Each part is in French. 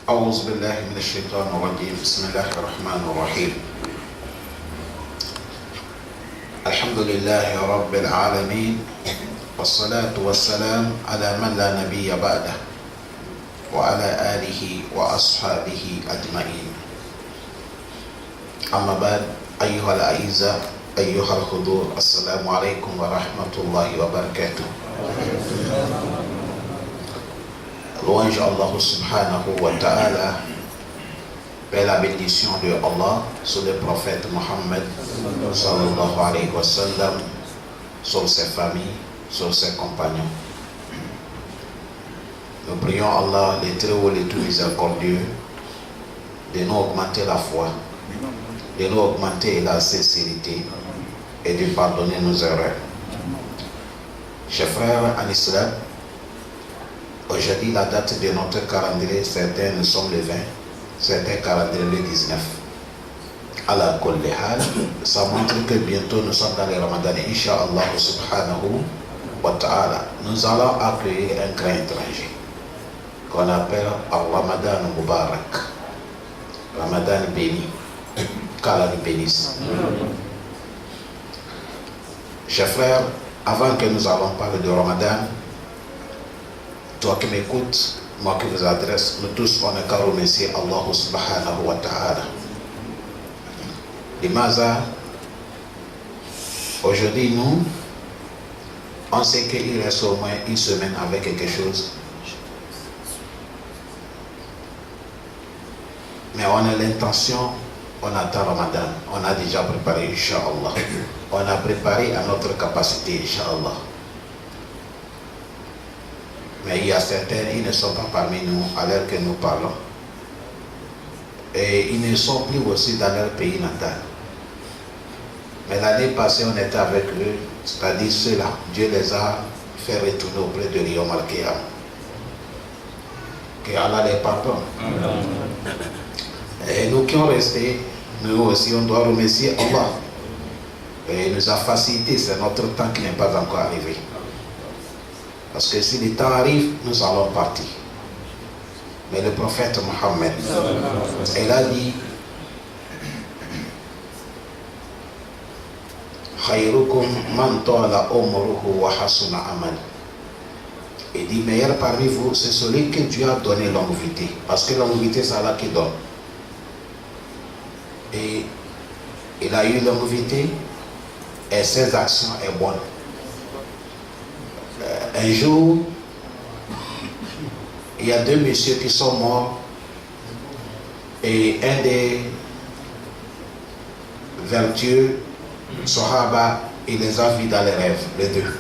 أعوذ بالله من الشيطان الرجيم بسم الله الرحمن الرحيم الحمد لله رب العالمين والصلاة والسلام على من لا نبي بعده وعلى آله وأصحابه أجمعين أما بعد أيها الأعزاء أيها الحضور السلام عليكم ورحمة الله وبركاته. Louange Allah subhanahu wa ta'ala, paix la bénédiction de Allah sur le prophète Mohammed sallallahu alayhi wa sallam, sur ses familles, sur ses compagnons. Nous prions Allah, le très haut, le tout miséricordieux, de nous augmenter la foi, de nous augmenter la sincérité et de pardonner nos erreurs. Chers frères en islam, aujourd'hui, la date de notre calendrier, certains nous sommes le 20, certains calendrier le 19. Allah kulli hal, ça montre que bientôt nous sommes dans le Ramadan, Inch'Allah subhanahu wa ta'ala. Nous allons accueillir un grand étranger qu'on appelle Ramadan Mubarak, Ramadan béni, qu'Allah nous bénisse. Chers frères, avant que nous allons parler de Ramadan, toi qui m'écoutes, moi qui vous adresse, nous tous on est qu'à remercier Allah subhanahu wa ta'ala. Limaza, aujourd'hui nous, on sait qu'il reste au moins une semaine avec quelque chose. Mais on a l'intention, on attend Ramadan, on a déjà préparé, Inch'Allah. On a préparé à notre capacité, Inch'Allah. Mais il y a certains, ils ne sont pas parmi nous à l'heure que nous parlons. Et ils ne sont plus aussi dans leur pays natal. Mais l'année passée, on était avec eux, c'est-à-dire ceux-là, Dieu les a fait retourner auprès de Yom Al-Qiyam. Que Allah les pardonne. Et nous qui sommes restés, nous aussi, on doit remercier Allah. Et il nous a facilité, c'est notre temps qui n'est pas encore arrivé. Parce que si le temps arrive, nous allons partir. Mais le prophète Mohammed, il a dit Khayrukum man tala umruhu wa hasuna amal. Il dit meilleur parmi vous, c'est celui que Dieu a donné longévité. Parce que longévité, c'est Allah qui donne. Et il a eu longévité et ses actions sont bonnes. Un jour, il y a deux messieurs qui sont morts et un des vertueux, Sahaba, il les a vus dans les rêves, les deux.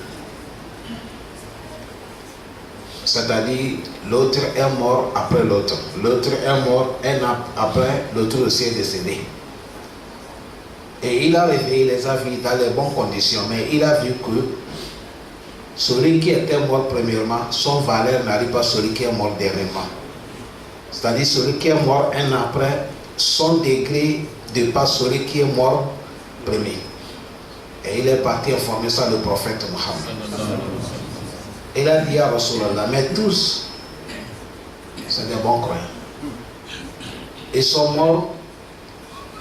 C'est-à-dire, l'autre est mort après l'autre. L'autre est mort un an après, l'autre aussi est décédé. Et il a réveillé, il les a vus dans les bonnes conditions, mais il a vu que celui qui était mort premièrement, son valeur n'arrive pas à celui qui est mort dernièrement. C'est-à-dire celui qui est mort un an après, son degré dépasse celui qui est mort premier. Et il est parti informer ça le prophète Mohammed. Il a dit à Rasulallah, mais tous, c'est des bons croyants. Ils sont morts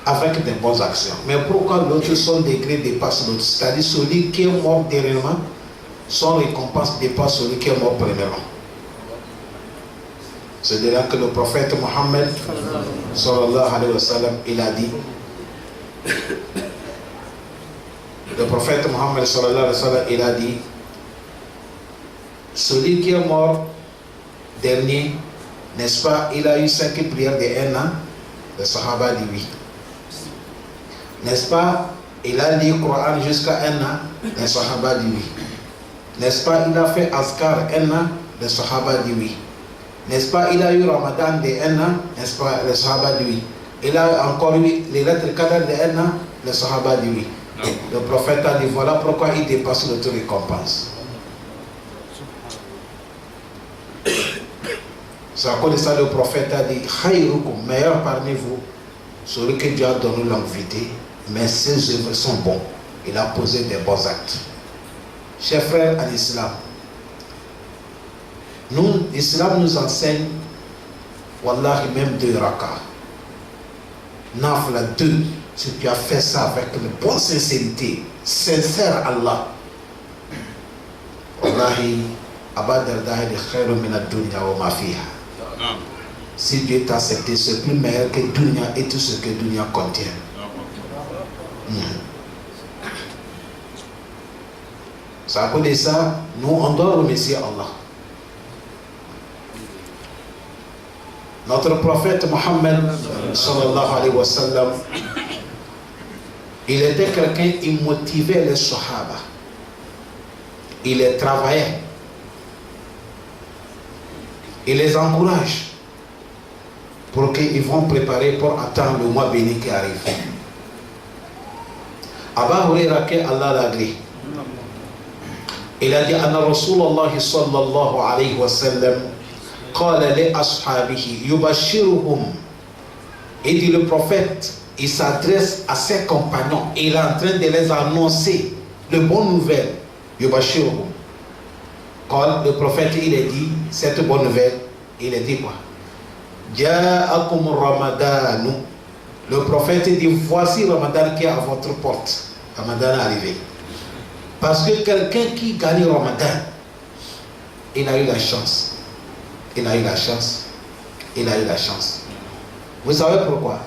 avec des bonnes actions. Mais pourquoi l'autre, son degré dépasse l'autre? C'est-à-dire celui qui est mort dernièrement, son récompense dépasse celui qui est mort premièrement. C'est de là que le prophète Mohammed sallallahu alayhi wa sallam, il a dit, le prophète Mohammed sallallahu alayhi wa sallam, il a dit, celui qui est mort dernier, n'est-ce pas, il a eu 5 prières de 1 an, le Sahaba dit oui. N'est-ce pas, il a lu le Coran jusqu'à 1 an, le Sahaba dit oui. N'est-ce pas, il a fait Azkar 1 an, le Sahaba dit oui. N'est-ce pas, il a eu Ramadan de 1 an, n'est-ce pas, le Sahaba dit oui. Il a encore eu les lettres Qadar de 1 an, le Sahaba dit oui. Le prophète a dit, voilà pourquoi il dépasse notre récompense. C'est à cause de ça le prophète a dit, Khayrukum, meilleur parmi vous, celui que Dieu a donné longévité, mais ses œuvres sont bonnes. Il a posé des bons actes. Chers frères en islam, nous, l'islam nous enseigne Wallahi, même 2 rakas. Nafla 2. Si tu as fait ça avec une bonne sincérité, sincère Allah, Wallahi, Aba Darda est khairu min ad-dunya wa ma fiha. Si Dieu t'a accepté, c'est plus meilleur que dunya et tout ce que dunya contient. C'est à cause de ça, nous on doit remercier Allah. Notre prophète Mohammed sallallahu alayhi wa sallam, il était quelqu'un, il motivait les Sahaba, il les travaillait, il les encourage pour qu'ils vont préparer pour attendre le mois béni qui arrive. Aba Huraira, que Allah l'agrée, il a dit Anna Rasulallah sallallahu alayhi wa sallam qala li ashabihi yubashiruhum. Il dit le prophète, il s'adresse à ses compagnons et il est en train de les annoncer de bonnes nouvelles. Yubashiruhum. Quand le prophète il a dit cette bonne nouvelle, il a dit quoi? Ja'akum Ramadanu. Le prophète dit voici Ramadan qui est à votre porte. Ramadan est arrivé. Parce que quelqu'un qui gagne Ramadan, il a eu la chance. Il a eu la chance. Il a eu la chance. Vous savez pourquoi?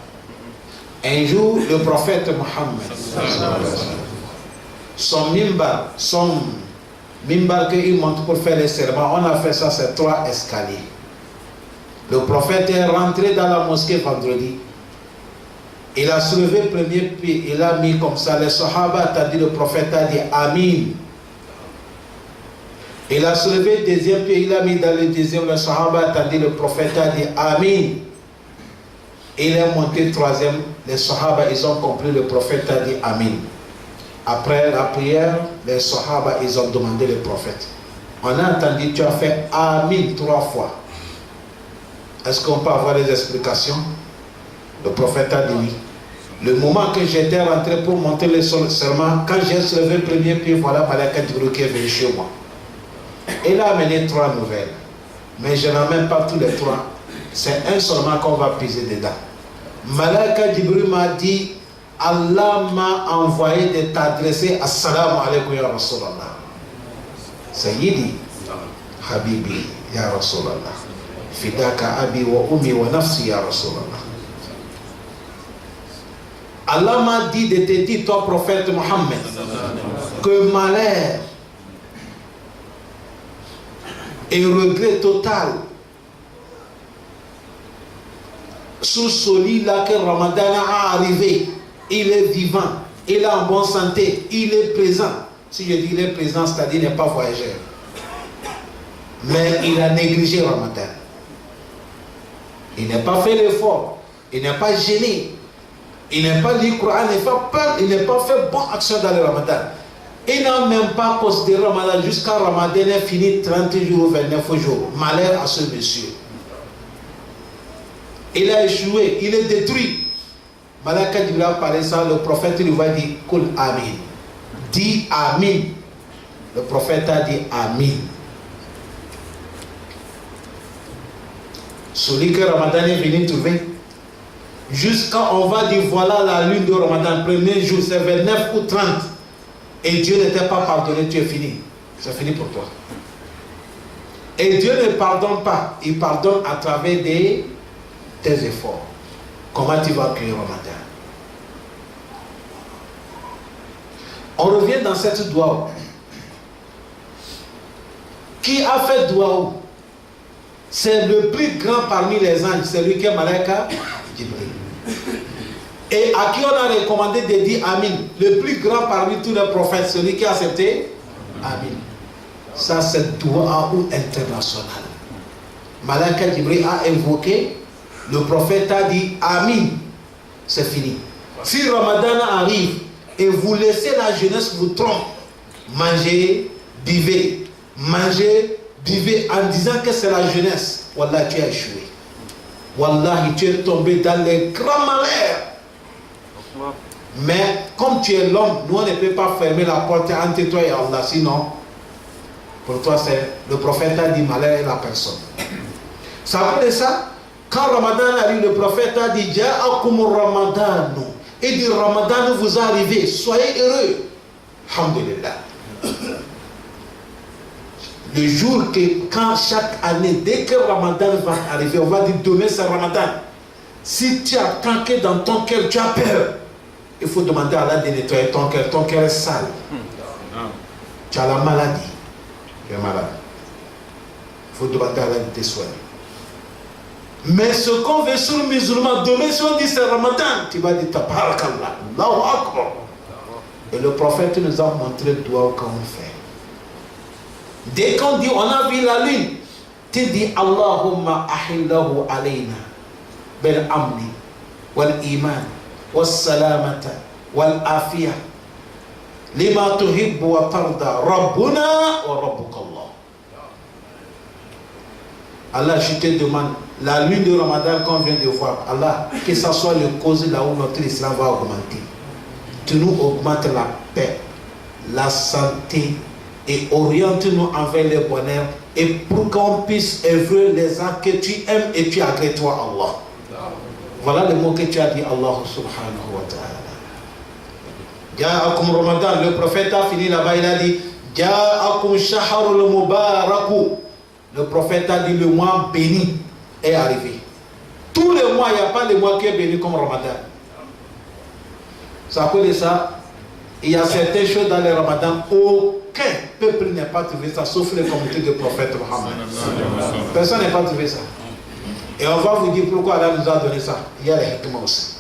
Un jour, le prophète Mohammed, son mimbar qu'il monte pour faire les serments, on a fait ça, c'est 3 escaliers. Le prophète est rentré dans la mosquée vendredi. Il a soulevé le premier pied, il a mis comme ça. Les Sahaba ont dit, le prophète a dit Amin. Il a soulevé le deuxième pied, il a mis dans le deuxième. Les Sahaba ont dit, le prophète a dit Amin. Il est monté le troisième. Les Sahaba, ils ont compris, le prophète a dit Amin. Après la prière, les Sahaba, ils ont demandé le prophète. On a entendu, tu as fait Amin 3 fois. Est-ce qu'on peut avoir des explications? Le prophète a dit oui. Le moment que j'étais rentré pour monter le serment, quand j'ai soulevé le premier pied, voilà Malaka Djibril qui est venu chez moi. Il a amené 3 nouvelles. Mais je n'en mets pas tous les 3. C'est un seulement qu'on va piser dedans. Malaka Djibril m'a dit, Allah m'a envoyé de t'adresser Assalamu alaikum ya Rasulallah. Sayyidi, Habibi ya Rasulallah. Fidaka abi wa ummi wa nafsi ya Rasulallah. Allah m'a dit de te dire, toi prophète Mohammed, que malheur et regret total sous ce lit-là que Ramadan a arrivé. Il est vivant, il est en bonne santé, il est présent. Si je dis il est présent, c'est-à-dire il n'est pas voyageur. Mais il a négligé Ramadan. Il n'a pas fait l'effort, il n'est pas gêné. Il n'a pas lu le Coran, il n'a pas fait bonne action dans le Ramadan. Il n'a même pas considéré Ramadan jusqu'à Ramadan est fini 30 jours ou 29 jours. Malheur à ce monsieur. Il a échoué, il est détruit. Malaka Djibril a parlé ça, le prophète lui va dire Kul Amin. Dis Amin. Le prophète a dit Amin. Celui que Ramadan est venu trouver. Jusqu'à on va dire voilà la lune de Ramadan, premier jour, c'est 29 ou 30. Et Dieu n'était pas pardonné, tu es fini. C'est fini pour toi. Et Dieu ne pardonne pas, il pardonne à travers tes efforts. Comment tu vas accueillir Ramadan? On revient dans cette doua. Qui a fait doua? C'est le plus grand parmi les anges, c'est lui qui est Malaka Djibril. Et à qui on a recommandé de dire Amin? Le plus grand parmi tous les prophètes, celui qui a accepté Amin. Ça c'est doua ou international. Malaka Djibril a invoqué, le prophète a dit Amin. C'est fini. Si Ramadan arrive et vous laissez la jeunesse vous tromper, mangez, buvez, mangez, buvez en disant que c'est la jeunesse, wallah tu as échoué. Wallahi, tu es tombé dans les grands malheurs. Mais comme tu es l'homme, nous on ne peut pas fermer la porte entre toi et Allah. Sinon, pour toi, c'est le prophète a dit malheur à la personne. Ça veut dire ça, Quand Ramadan arrive, le prophète a dit Ja'akum Ramadan. Il dit Ramadan vous arrivez, soyez heureux. Alhamdulillah. Le jour que, quand chaque année, dès que Ramadan va arriver, on va dire demain c'est Ramadan. Si tu attends que dans ton cœur tu as peur, il faut demander à Allah de nettoyer ton cœur. Ton cœur est sale. Tu as la maladie. Tu es malade. Il faut demander à Allah de te soigner. Mais ce qu'on veut sur le musulman, demain si on dit c'est Ramadan, tu vas dire Tabarakallah, Allahu Akbar. Et le prophète nous a montré le doigt qu'on fait. Dès qu'on dit on a vu la lune, tu dis Allahumma ahillahu alayna bil amni wal iman wal salamata wal afiyah lima tuhibbu wa tarda rabbuna wa rabbukallah. Allah, je te demande la lune de Ramadan qu'on vient de voir, Allah, que ce soit le cause là où notre islam va augmenter. Tu nous augmentes la paix, la santé, et oriente-nous envers le bonheur, et pour qu'on puisse œuvrer les actes que tu aimes et tu agrées toi Allah. Voilà le mot que tu as dit, Allah subhanahu wa ta'ala. Ja'akum Ramadan, le prophète a fini là-bas, il a dit Ja'akum shahrul mubaraku. Le prophète a dit le mois béni est arrivé. Tous les mois, il n'y a pas de mois qui est béni comme Ramadan. Ça cause de ça, il y a certaines choses dans le Ramadan, aucun peuple n'a pas trouvé ça, sauf les communautés de prophète Mohammed. Personne n'a pas trouvé ça. Et on va vous dire pourquoi Allah nous a donné ça. Il y a les hikmah aussi.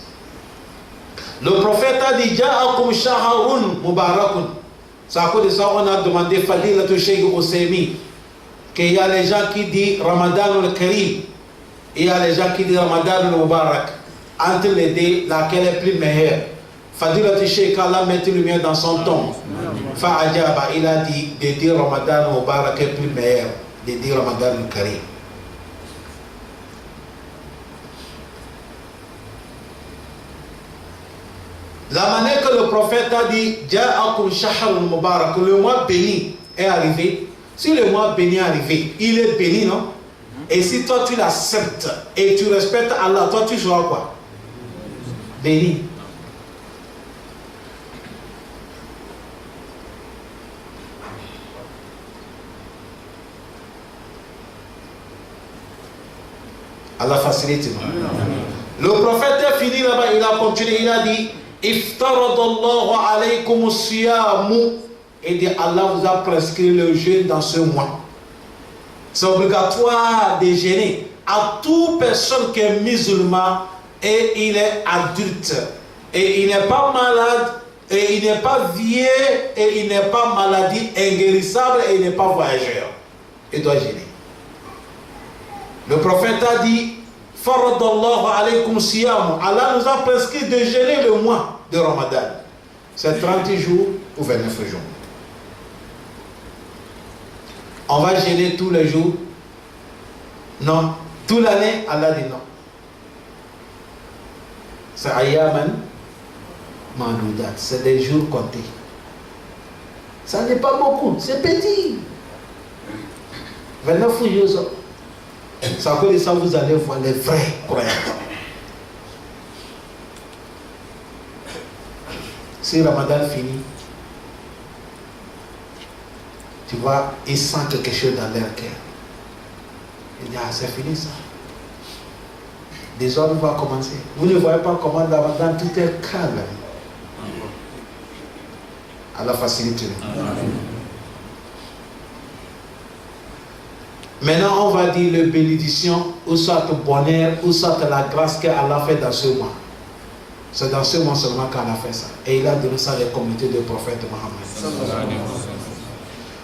Le prophète a dit Ja'akum shahrun mubarakun. Ça cause de ça, on a demandé Fadilatul Cheikh Ousseimi qu'il y a les gens qui disent Ramadan al-Karim et il y a les gens qui disent Ramadan al-Mubarak. Entre les deux, laquelle est plus meilleure? Fadilatul Cheikh, Allah met lumière dans son ton. Fa'ajaba, il a dit de dire Ramadan al-Mubarak est plus meilleur de dire Ramadan al-Karim. La manière que le prophète a dit Ja'akum shahrul mubarak, le mois béni est arrivé. Si le mois béni est arrivé, il est béni, non? Et si toi tu l'acceptes et tu respectes Allah, toi tu seras quoi? Béni. Allah facilite. Le prophète est fini là-bas, il a continué, il a dit Iftaradallahu alaykum siyamu. Et dit Allah vous a prescrit le jeûne dans ce mois. C'est obligatoire de jeûner à toute personne qui est musulman et il est adulte et il n'est pas malade et il n'est pas vieux et il n'est pas maladie inguérissable et il n'est pas voyageur. Il doit jeûner. Le prophète a dit Faradallahu alaykum siyamu. Allah nous a prescrit de jeûner le mois de Ramadan. C'est 30 jours ou 29 jours. On va jeûner tous les jours? Non. Toute l'année? Allah dit non. C'est ayyaman ma'dudat. C'est des jours comptés. Ça n'est pas beaucoup. C'est petit. 29 jours. Ça cause de ça, vous allez voir les vrais croyants. Si Ramadan finit, tu vois, ils sentent quelque chose dans leur cœur. Ils disent, ah, c'est fini ça. Des hommes vont commencer. Vous ne voyez pas comment Ramadan tout est calme. Allah facilite. Maintenant, on va dire les bénédictions, ou soit le bonheur, ou soit la grâce qu'Allah fait dans ce mois. C'est dans ce mois seulement qu'Allah fait ça. Et il a donné ça à la communauté du prophète Mohammed.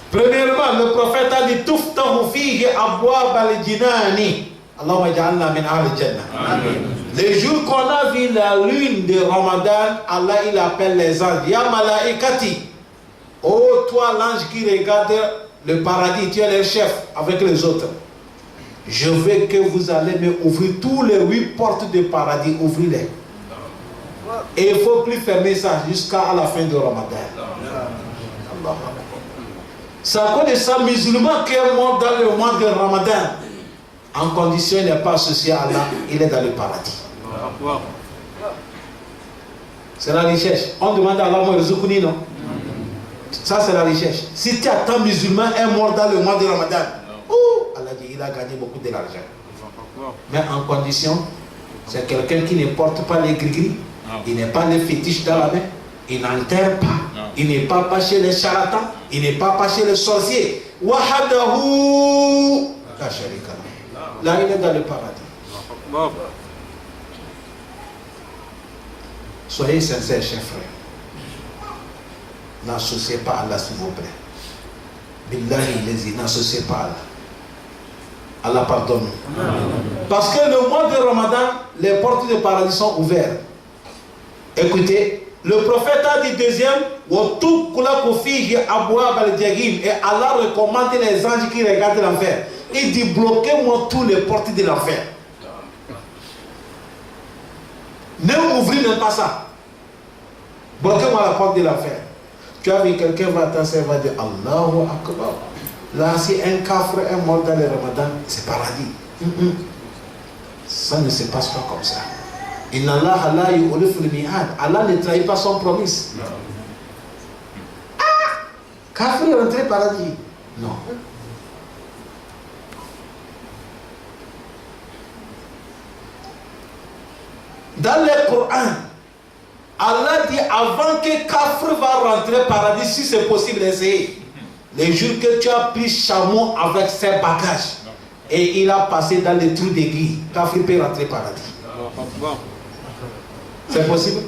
Premièrement, le prophète a dit Tuftahu fihi abwab al-jinani. Allahumma ja'alna min al-jannah. Les jours qu'on a vu la lune de Ramadan, Allah il appelle les anges. Ya malaikati. Oh toi l'ange qui regarde le paradis, tu es le chef avec les autres. Je veux que vous allez me ouvrir tous les 8 portes du paradis, ouvrez-les. Et il ne faut plus fermer ça jusqu'à la fin de Ramadan. C'est à cause de ça, musulman qui est mort dans le mois de Ramadan. en condition il n'est pas associé à Allah, il est dans le paradis. C'est la recherche. On demande à Allah, non? Ça c'est la recherche. Si tu attends musulman est mort dans le mois de Ramadan, Allah dit il a gagné beaucoup de l'argent. Mais en condition, c'est quelqu'un qui ne porte pas les gris-gris, il n'est pas les fétiches dans la main, il n'enterre pas, il n'est pas chez les charlatans, il n'est pas chez les sorciers. Wahadahu la sharika lahu. Là il est dans le paradis. Soyez sincères, chers frères. N'associez pas Allah, s'il vous plaît. Billahi lazi, n'associez pas Allah. Allah pardonne. Parce que le mois de Ramadan, les portes du paradis sont ouvertes. Écoutez, le prophète a dit deuxième, et Allah recommande les anges qui regardent l'enfer. Il dit bloquez-moi toutes les portes de l'enfer. Ne ouvrez même pas ça. Bloquez-moi la porte de l'enfer. Tu as vu quelqu'un va t'asseoir et va dire Allahu Akbar. Là, si un kafir est mort dans le Ramadan, c'est paradis. Ça ne se passe pas comme ça. Allah ne trahit pas son promesse. Kafir est rentré au paradis. Non. Dans le Coran, Allah dit avant que Kafir va rentrer au paradis, si c'est possible d'essayer. Les jours que tu as pris chameau avec ses bagages et il a passé dans les trous d'aiguille, Kafir peut rentrer au paradis. C'est possible?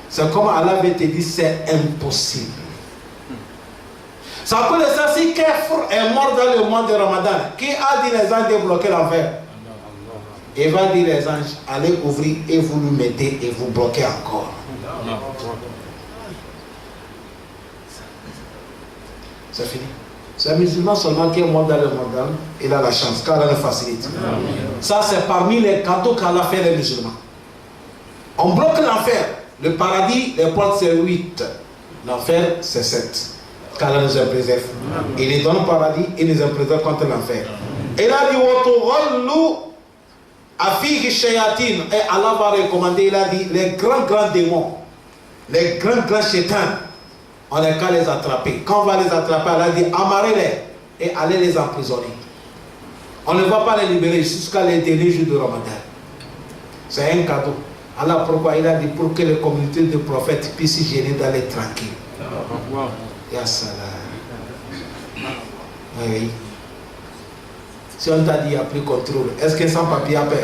C'est comme Allah veut te dire, c'est impossible. Ça peut laisser si Kafir est mort dans le mois de Ramadan. Qui a dit les anges de bloquer l'enfer? Il va dire les anges, allez ouvrir et vous nous mettez et vous bloquez encore. C'est fini. C'est un musulman seulement qui est mort dans le Ramadan, il a la chance, car Allah le facilite. Ça c'est parmi les cadeaux qu'Allah fait les musulmans. On bloque l'enfer. Le paradis, les portes c'est 8. L'enfer c'est 7. Qu'Allah nous en préserve. Il nous donne le paradis, il nous en préserve contre l'enfer. Et là il dit Afihi shayatin, et Allah va recommander, il a dit les grands démons, les grands chétans, on n'a qu'à les attraper. Quand on va les attraper, Allah dit amarrez-les et allez les emprisonner. On ne va pas les libérer jusqu'à les derniers jours de Ramadan. C'est un cadeau. Allah pourquoi il a dit pour que les communautés de prophètes puissent gêner d'aller tranquille. Ya salam. Oui. Si on t'a dit il n'y a plus de contrôle, est-ce que sans papier à paix?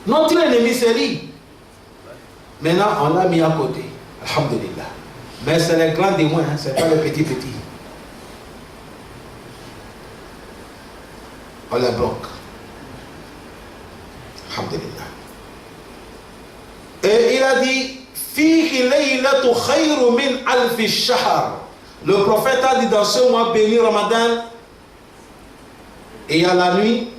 Notre ennemi c'est lui. Maintenant on l'a mis à côté. Alhamdulillah. Mais c'est les grands démons, hein, ce n'est pas les petits. On les bloque. Alhamdulillah. Et il a dit le prophète a dit dans ce mois béni Ramadan, et il y a la nuit,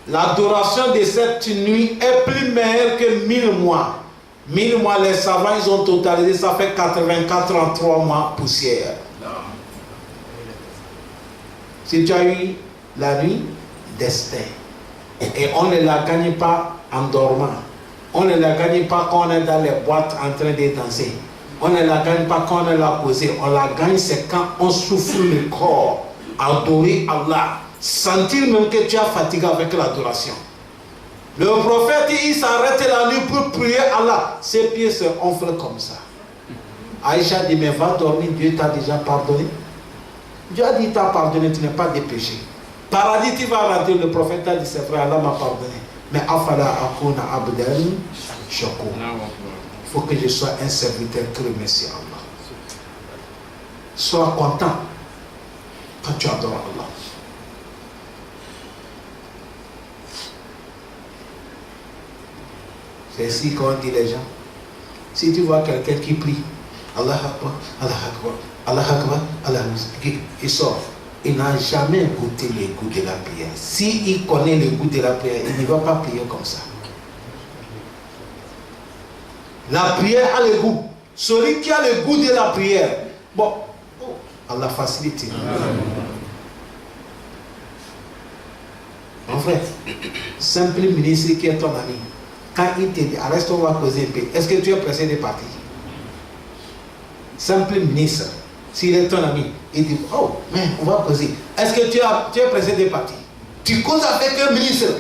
l'adoration de cette nuit est plus meilleure que 1000 mois. 1000 mois, les savants ils ont totalisé, ça fait 84 en 3 mois poussière. Si tu as eu la nuit, destin. Et on ne la gagne pas en dormant. On ne la gagne pas quand on est dans les boîtes en train de danser. On ne la gagne pas quand on est là posé. On la gagne, c'est quand on souffle le corps. Adorer Allah. Sentir même que tu es fatigué avec l'adoration. Le prophète, il s'arrête la nuit pour prier Allah. Ses pieds se enflent comme ça. Aïcha dit, mais va dormir, Dieu t'a déjà pardonné. Dieu a dit, t'a pardonné, tu n'es pas dépêché. Paradis, tu vas rentrer. Le prophète a dit, c'est vrai, Allah m'a pardonné. Mais afala akuna abdan shakur. Il faut que je sois un serviteur qui remercie Allah. Sois content quand tu adores Allah. C'est ainsi qu'on dit les gens. Si tu vois quelqu'un qui prie, Allah Akbar, Allah Akbar, Allah Akbar, Allah Akbar, il sort. Il n'a jamais goûté le goût de la prière. S'il connaît le goût de la prière, il ne va pas prier comme ça. La prière a le goût. Celui qui a le goût de la prière, bon, Allah facilite. Mon frère, simple ministre qui est ton ami, quand il te dit, reste, on va causer un peu, est-ce que tu es pressé de partir? Simple ministre, s'il est ton ami, il dit, oh, mais on va causer. Est-ce que tu es pressé de partir? Tu causes avec un ministre,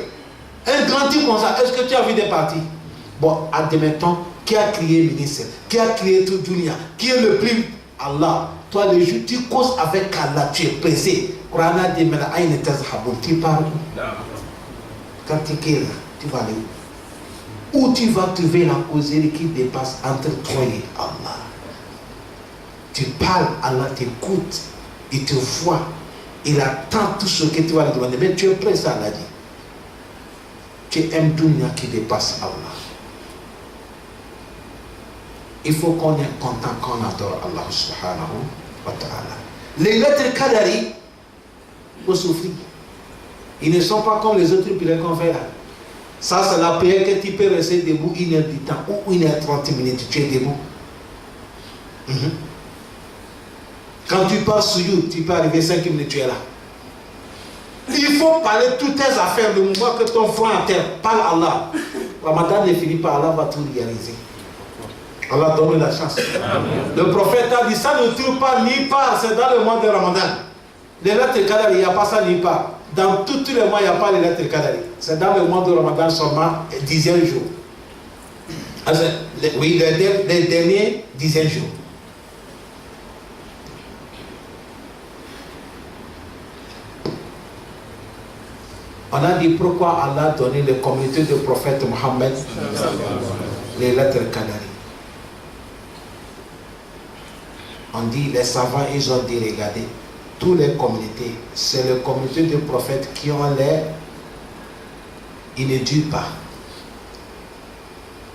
un grand type comme ça, est-ce que tu as envie de partir? Bon, admettons, qui a créé ministre, qui a créé tout dunia, qui est le plus Allah. Toi, le jour, tu causes avec Allah, tu es pressé. Tu pars où? Quand tu es là, tu vas aller où? Où tu vas trouver la causerie qui dépasse entre toi et Allah? Tu parles, Allah t'écoute, il te voit, il attend tout ce que tu vas lui demander. Mais tu es prêt, ça, Allah dit. Tu aimes dunya qui dépasse Allah. Il faut qu'on est content qu'on adore Allah subhanahu wa ta'ala. Les lettres Qadari, faut souffrir. Ils ne sont pas comme les autres prières qu'on fait là. Ça, c'est la prière que tu peux rester debout 1 heure du temps ou 1 heure 30 minutes. Tu es debout. Quand tu passes sur YouTube, tu peux arriver 5 minutes, tu es là. Il faut parler toutes tes affaires. Le moment que ton front à terre, parle à Allah. Ramadan ne finit pas, Allah va tout réaliser. Allah donne la chance. Amen. Le prophète a dit, ça ne trouve pas ni part, c'est dans le mois de Ramadan. Les lettres Qadari, il n'y a pas ça ni part. Dans tous les mois, il n'y a pas les lettres Qadari. C'est dans le mois de Ramadan seulement, 10e jour. Alors, oui, les derniers 10e jours. On a dit pourquoi Allah a donné les communautés du prophète Mohammed les lettres Qadari. On dit, les savants, ils ont dit, regardez, toutes les communautés, c'est les communautés du prophète qui ont l'air, ils ne durent pas.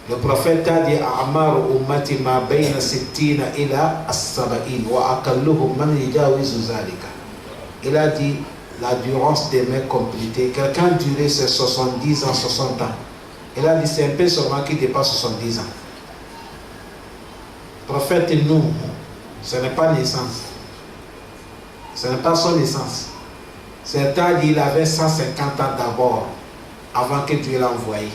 Le prophète a dit, A'mar ummati ma bayna sittina ila as-saba'in wa akalluhum man yajawizu zalika. Il a dit, la durance des mes communautés, quelqu'un duré ses 70 ans, 60 ans. Il a dit, c'est un peu seulement qui dépasse 70 ans. Prophète, nous, ce n'est pas naissance. Ce n'est pas son naissance. Certains disent qu'il avait 150 ans d'abord, avant que Dieu l'a envoyé.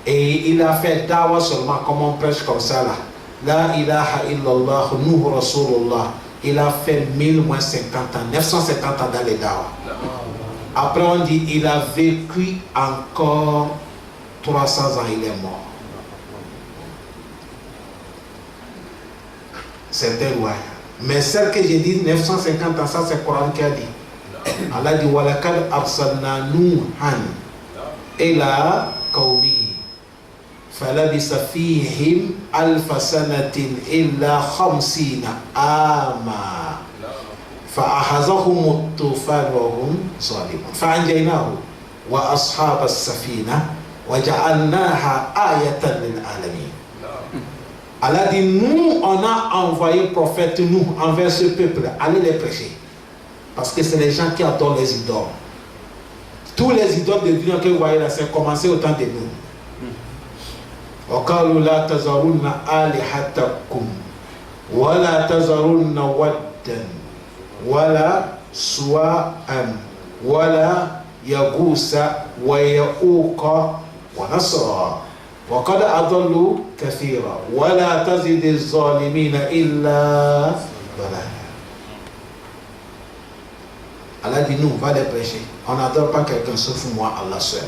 Et il a fait dawa seulement, comme on prêche comme ça là. La ilaha illallah, Nuh Rasulullah. Il a fait 1000 moins 50 ans, 950 ans dans les dawa. Après on dit il a vécu encore 300 ans, il est mort. C'était loin. Mais celle que j'ai dit 950 ans, ça c'est le Coran qui a dit. Allah dit walakad arsalna Nuhan ila qawmihi falabisa fihim alfa sanatin illa 50 ama fa'ahazahum at-tufan wa hum zalimun fa'anjaynahu wa ashab as-safina wa ja'alnaha ayatan lil alamin. Allah dit, nous, on a envoyé prophète, nous, envers ce peuple, allez les prêcher. Parce que c'est les gens qui adorent les idoles. Tous les idoles de Dieu que vous voyez là, c'est commencé au temps de nous. وَقَالُوا لَا تَذَرُنَّ آلِهَتَكُمْ وَلَا تَذَرُنَّ وَدًّا وَلَا سُوَاءً وَلَا يَغُوثَ وَيَعُوقَ وَنَسْرًا وقد أضلوا كثيرا ولا تزد الظالمين إلا ضلالا. Allah dit nous, va les prêcher. On n'adore pas quelqu'un sauf moi, Allah seul.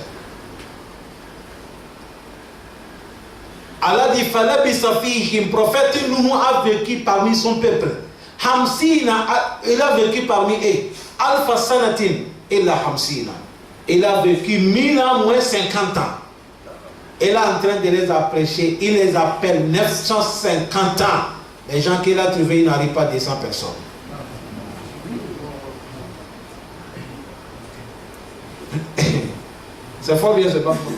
Allah dit falabisa fihim, prophète Nuh a vécu parmi son peuple. Hamsina, il a vécu parmi eux. Alfa sanatin illa hamsina. Il a vécu 1000 ans moins 50 ans. Il est en train de les prêcher, il les appelle 950 ans. Les gens qu'il a trouvés, il n'arrive pas à 200 personnes. C'est fort bien, c'est pas fort.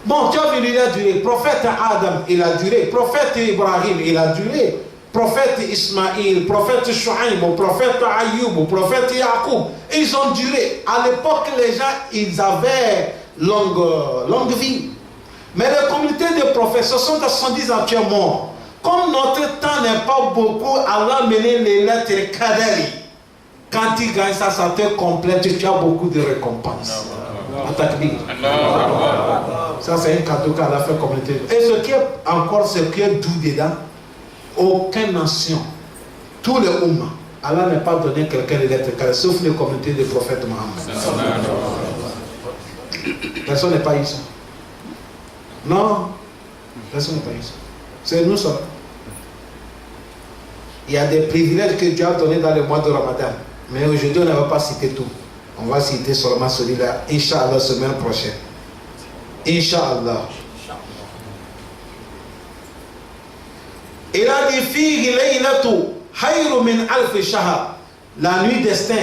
Bon, tu as vu, il a duré. Prophète Adam, il a duré. Prophète Ibrahim, il a duré. Prophète Ismaïl, prophète Shuaïm, prophète Ayoub, prophète Yacoub, ils ont duré. À l'époque, les gens, ils avaient longue vie. Mais les communautés de prophètes, 60 à 70 ans, tu es mort. Comme notre temps n'est pas beaucoup, Allah a mené les lettres Kadari. Quand tu gagnes ça, ça te complète, tu as beaucoup de récompenses. Ça, c'est un cadeau qu'Allah a fait communauté. Et ce qui est encore, ce qui est doux dedans, aucune nation, tous les Oumma, Allah n'a pas donné quelqu'un de lettres Kadari, sauf les communautés des prophètes Mohammed. Personne n'est pas ici. Non, personne n'est pas ici. C'est nous seuls. Il y a des privilèges que Dieu a donnés dans le mois de Ramadan. Mais aujourd'hui, on ne va pas citer tout. On va citer seulement celui-là, Inch'Allah, semaine prochaine. Inch'Allah. Il a dit, Fihi laylatu hayru min alf shahr. La nuit destin,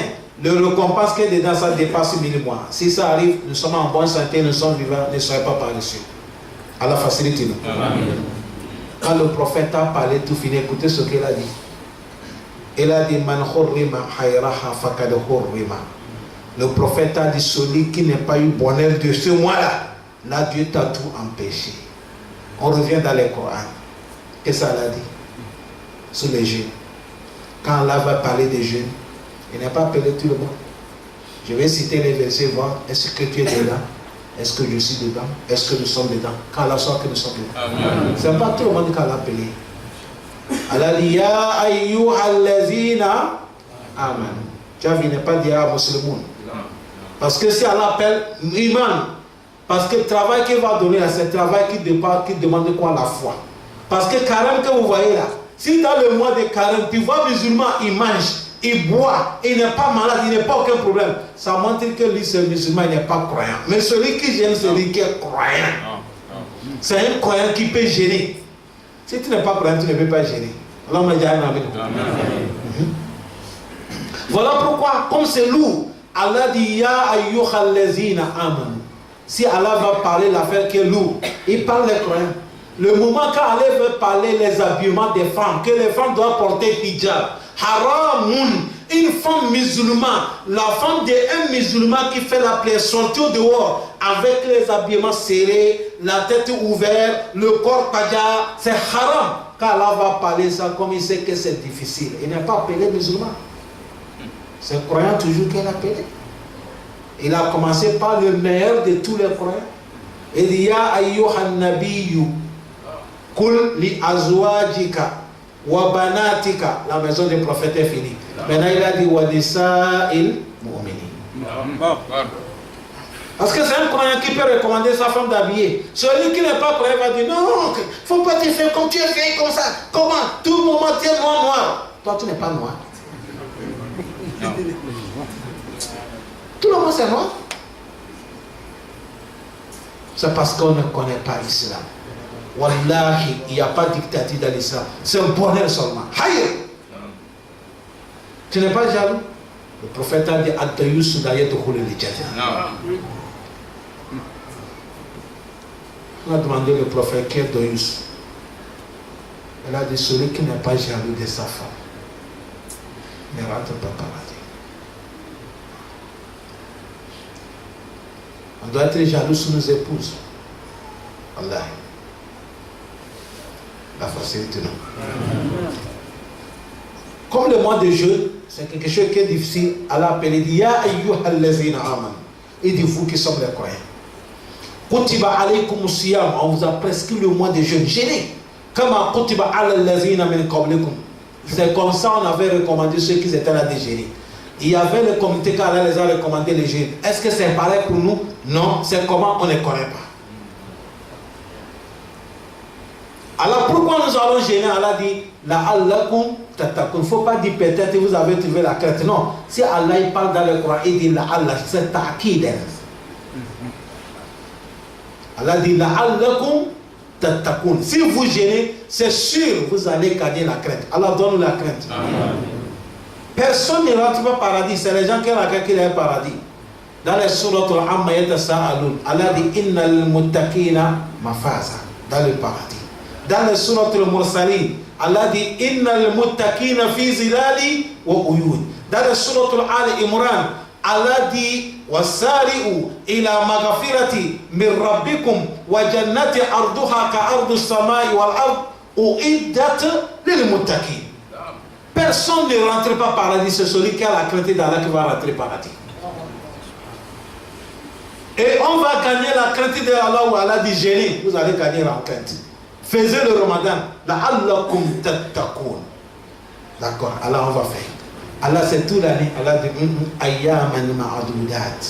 le récompense qui est dedans, ça dépasse 1000 mois. Si ça arrive, nous sommes en bonne santé, nous sommes vivants, ne soyez pas paresseux. Allah facilite nous. Quand le prophète a parlé, tout fini, écoutez ce qu'il a dit. Il a dit, Man hurrima hayraha fakad hurrima. Le prophète a dit, celui qui n'a pas eu bonheur de ce mois-là, là Dieu t'a tout empêché. On revient dans le Coran. Et ça l'a dit. Sur les jeunes. Quand Allah va parler des jeunes, il n'a pas appelé tout le monde. Je vais citer les versets, voir, est-ce que tu es dedans? Est-ce que je suis dedans? Est-ce que nous sommes dedans? Quand Allah sort que nous sommes dedans. Ce n'est pas tout le monde qui a appelé. Allah dit, Ya ayyuhallazina amen. Tu vois, il n'est pas dit à musulman. Parce que si Allah appelle iman, parce que le travail qu'il va donner, c'est le travail qui demande quoi? La foi. Parce que carême que vous voyez là, si dans le mois de carême, tu vois musulman, il mange, il boit, il n'est pas malade, il n'a pas aucun problème. Ça montre que lui, ce musulman, il n'est pas croyant. Mais celui qui gêne, c'est lui qui est croyant. C'est un croyant qui peut gêner. Si tu n'es pas croyant, tu ne peux pas gêner. Allah m'a dit amen. Voilà pourquoi, comme c'est lourd, Allah dit Ya ayyuhallazina amanu. Si Allah va parler l'affaire qui est lourde, il parle les croyants. Le moment quand Allah veut parler les habillements des femmes, que les femmes doivent porter hijab, haramun, une femme musulmane, la femme d'un musulman qui fait la prière, sortir dehors avec les habillements serrés, la tête ouverte, le corps paja, c'est haram. Quand Allah va parler ça, comme il sait que c'est difficile, il n'est pas appelé musulman. C'est croyant toujours qu'il est appelé. Il a commencé par le meilleur de tous les croyants. Il dit Ya ayyuhan nabiyyu Kul li azwajika wa banatika. La maison du prophète est finie. Maintenant il a dit wa nisa'il mu'minin. Parce que c'est un croyant qui peut recommander sa femme d'habiller. Celui qui n'est pas croyant va dire non, il ne faut pas te faire comme tu es fait comme ça. Comment? Tout le moment tu es noir. Toi tu n'es pas noir. Tout le monde c'est noir. C'est parce qu'on ne connaît pas l'islam. Wallahi, il n'y a pas de dictature dans l'islam. C'est un bonheur seulement. Haye! Tu n'es pas jaloux? Le prophète a dit Ad-Dayus d'ailleurs de rouler les jardins. On a demandé au prophète qui est Dayus. Elle a dit celui qui n'est pas jaloux de sa femme ne rentre pas paradis. On doit être jaloux sur nos épouses. Allah. La facilité, non. Comme le mois de jeûne, c'est quelque chose qui est difficile. Allah appelle, il dit Ya ayyuhallazina amanu. Il dit vous qui sommes les croyants. Kutiba alaykum siyam. On vous a prescrit le mois de jeûne. Jeûnez. Kama kutiba alallazina min qablikum. C'est comme ça on avait recommandé ceux qui étaient là de jeûner. Il y avait le comité qui les a recommandé les jeûnes. Est-ce que c'est pareil pour nous? Non, c'est comment on ne connaît pas. Alors pourquoi nous allons gêner? Allah dit La'allakum tattaqun. Il ne faut pas dire peut-être que vous avez trouvé la crainte. Non. Si Allah il parle dans le Coran, il dit La'allah, c'est ta'kid. Allah dit La'allakum tattaqun. Si vous gênez, c'est sûr vous allez gagner la crainte. Allah donne la crainte. Personne ne rentre pas au paradis. C'est les gens qui ont la crainte qui ont le paradis. Dans les sourates Al-Amma yatasa'alun, Allah dit Innal muttaqina mafaza. Dans le paradis. Dans les sourates Al-Mursalin, Allah dit Innal muttaqina fi zilali wa uyun. Dans les sourates Al-Imran, Allah dit wasari'u ila maghfirati min rabbikum wa jannati arduha ka ardu samai wal ard uiddat lil muttaqin. Personne ne rentre pas par paradis, c'est celui qui a la crainte d'Allah qui va rentrer paradis. Et on va gagner la crainte d'Allah où Allah dit jeûnez, vous allez gagner la crainte. Faisez le Ramadan. La'allakum tattaqun. D'accord, Allah on va faire. Allah c'est toute l'année. Allah dit ayyaman ma'adudat.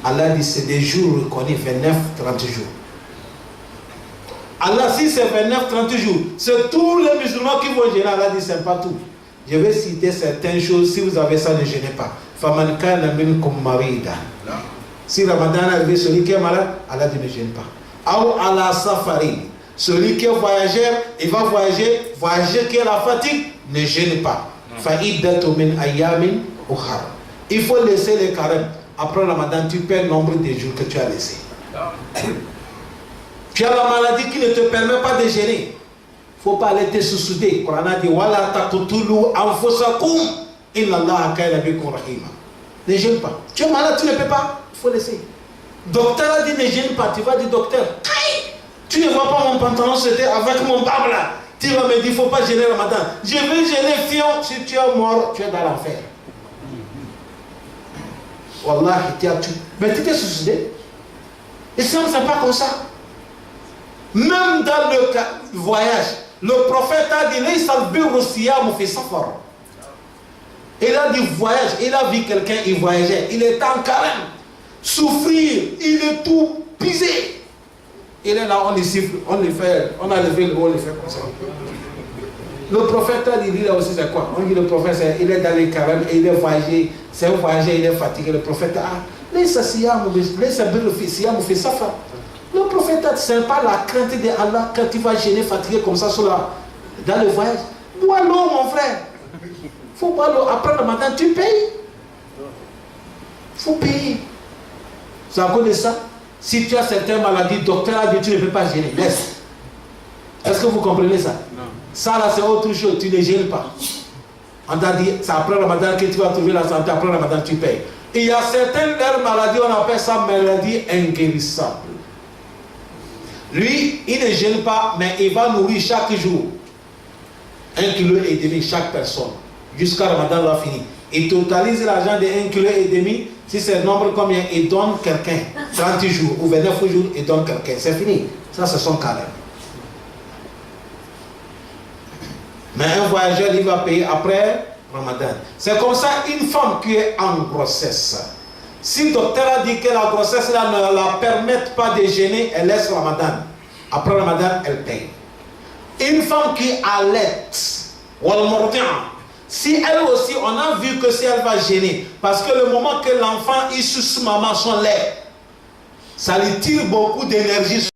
Allah dit c'est des jours reconnus, 29-30 jours. Allah si c'est 29-30 jours, c'est tous les musulmans qui vont jeûner. Allah dit c'est pas tout. Je vais citer certaines choses. Si vous avez ça, ne gênez pas. Faman kana minkum marida. Si Ramadan est arrivé, celui qui est malade, Allah dit ne gêne pas. Ou ala safari. Celui qui est voyageur, il va voyager qui est la fatigue, ne gêne pas. Fa'iddatu min ayyamin ukhar. Il faut laisser les carèmes. Après Ramadan, tu perds le nombre de jours que tu as laissé. Tu as la maladie qui ne te permet pas de gêner. Il ne faut pas aller te sous-souder. Le Coran a dit wala taqtulu anfusakum inna Allaha kana bikum rahima. Ne gêne pas. Tu es malade, tu ne peux pas. Il faut laisser. Docteur a dit ne gêne pas. Tu vas dire docteur, tu ne vois pas mon pantalon sauter avec mon barbe là. Tu vas me dire il ne faut pas gêner Ramadan. Je vais gêner fion. Si tu es mort, tu es dans l'enfer. Wallah, mais tu t'es suicidé. L'islam, ce n'est pas comme ça. Même dans le voyage, le prophète a dit il a dit voyage, il a vu quelqu'un, il voyageait, il est en carême, souffrir, il est tout pisé. Il est là, on le siffle, on le fait, on a levé le haut, on le fait comme ça. Le prophète a dit, lui là aussi c'est quoi? On dit le prophète, il est dans les carêmes, il est voyagé, c'est un voyageur, il est fatigué. Le prophète a le prophète a dit, c'est pas la crainte de Allah quand tu vas gêner, fatigué comme ça dans le voyage. Bois l'eau mon frère. Faut boire l'eau. Après le matin, tu payes. Faut payer. C'est à cause de ça. Si tu as certaines maladies, le docteur a dit tu ne peux pas gêner. Laisse. Est-ce que vous comprenez ça? Non. Ça là c'est autre chose, tu ne gênes pas. On t'a dit, c'est après le Ramadan que tu vas trouver la santé, après le Ramadan tu payes. Et il y a certaines maladies, on appelle ça maladie inguérissable. Lui, il ne gêne pas, mais il va nourrir chaque jour 1,5 kg chaque personne. Jusqu'à Ramadan va finir. Il totalise l'argent de 1,5 kg. Si c'est le nombre combien, il donne quelqu'un. 30 jours ou 29 jours, il donne quelqu'un. C'est fini. Ça, c'est son carême. Mais un voyageur, il va payer après Ramadan. C'est comme ça, une femme qui est en grossesse. Si le docteur a dit que la grossesse là, ne la permette pas de gêner, elle laisse Ramadan. Après Ramadan, elle paye. Une femme qui allaite, si elle aussi, on a vu que si elle va gêner, parce que le moment que l'enfant il suce maman son lait, ça lui tire beaucoup d'énergie.